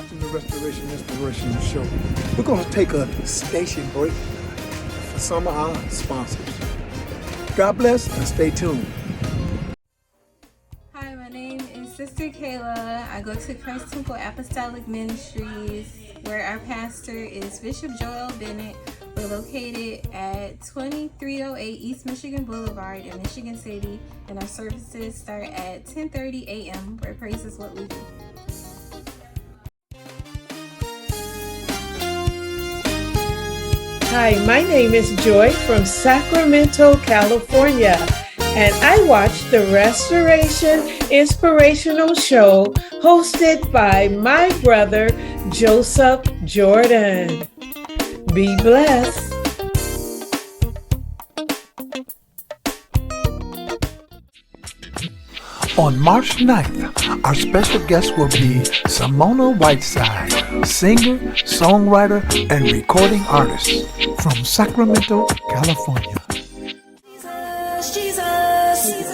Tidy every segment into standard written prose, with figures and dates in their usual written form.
watching the Restoration Inspirational Show. We're going to take a station break for some of our sponsors. God bless and stay tuned. Hi, my name is Sister Kayla. I go to Christ Temple Apostolic Ministries, where our pastor is Bishop Joel Bennett. We're located at 2308 East Michigan Boulevard in Michigan City, and our services start at 10:30 a.m., where praise is what we do. Hi, my name is Joy from Sacramento, California, and I watch the Restoration Inspirational Show hosted by my brother, Joseph Jordan. Be blessed. On March 9th, our special guest will be Samona Whiteside, singer, songwriter, and recording artist from Sacramento, California. Jesus,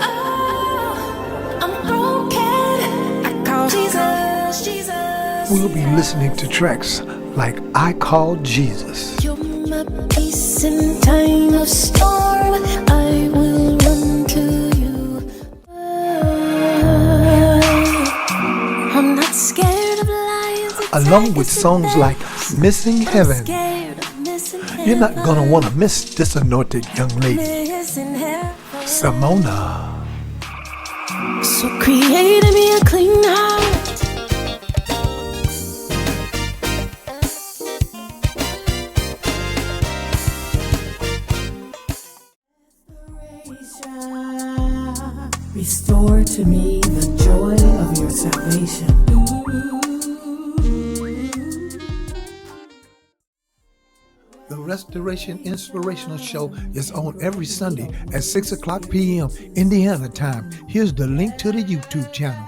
oh, I'm broken. I call Jesus. We'll be listening to tracks like I Call Jesus. You're my peace in time of storm. I will run to you. I'm not scared of lions. Along with songs like Missing Heaven. You're not going to want to miss this anointed young lady, Samona. So create in me a clean heart. Restore to me the joy of your salvation. The Restoration Inspirational Show is on every Sunday at 6 o'clock p.m. Indiana time. Here's the link to the YouTube channel.